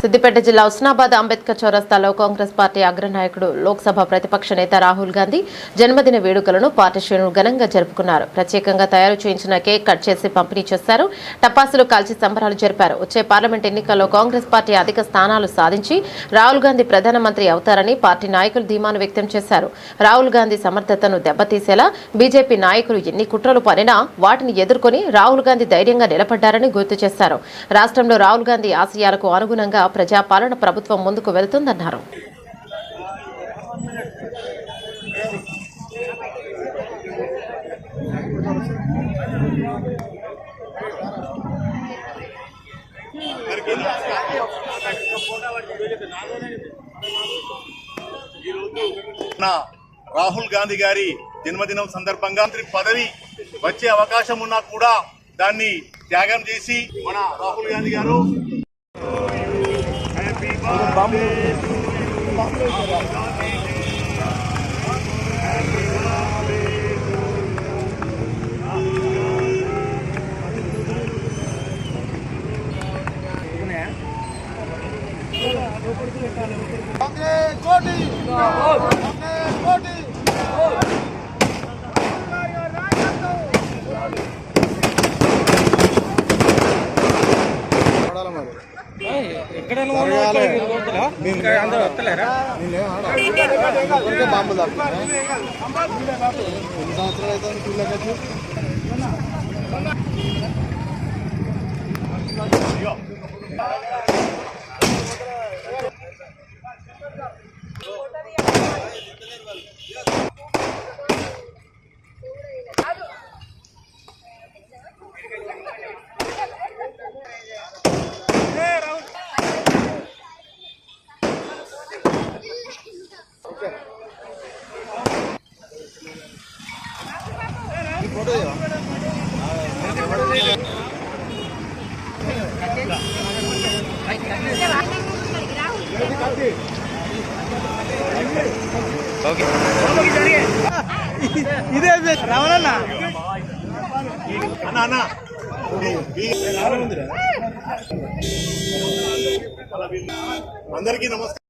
సిద్దిపేట జిల్లా ఉస్నాబాద్ అంబేద్కర్ చౌరస్తాలో కాంగ్రెస్ పార్టీ అగ్రనాయకుడు లోక్సభ ప్రతిపక్ష నేత రాహుల్ గాంధీ జన్మదిన వేడుకలను పార్టీ శ్రేణులు ఘనంగా జరుపుకున్నారు. ప్రత్యేకంగా తయారు చేయించిన కేక్ కట్ చేసి పంపిణీ చేశారు. టపాసులు కాల్చి సంబరాలు జరిపారు. వచ్చే పార్లమెంట్ ఎన్నికల్లో కాంగ్రెస్ పార్టీ అధిక స్థానాలు సాధించి రాహుల్ గాంధీ ప్రధానమంత్రి అవుతారని పార్టీ నాయకులు ధీమాను వ్యక్తం చేశారు. రాహుల్ గాంధీ సమర్థతను దెబ్బతీసేలా బీజేపీ నాయకులు ఎన్ని కుట్రలు పనినా వాటిని ఎదుర్కొని రాహుల్ గాంధీ ధైర్యంగా నిలబడ్డారని గుర్తు చేశారు. రాష్ట్రంలో రాహుల్ గాంధీ ఆశయాలకు అనుగుణంగా ప్రజాపాలన ప్రభుత్వం ముందుకు వెళుతుందన్నారు. రాహుల్ గాంధీ గారి జన్మదినం సందర్భంగా మంత్రి పదవి వచ్చే అవకాశం ఉన్నా కూడా దాన్ని త్యాగం చేసి మన రాహుల్ గాంధీ గారు బాంబు ఎన్ని సంవత్సరాలు అయితే ఇదే రావణ అందరికీ నమస్కారం.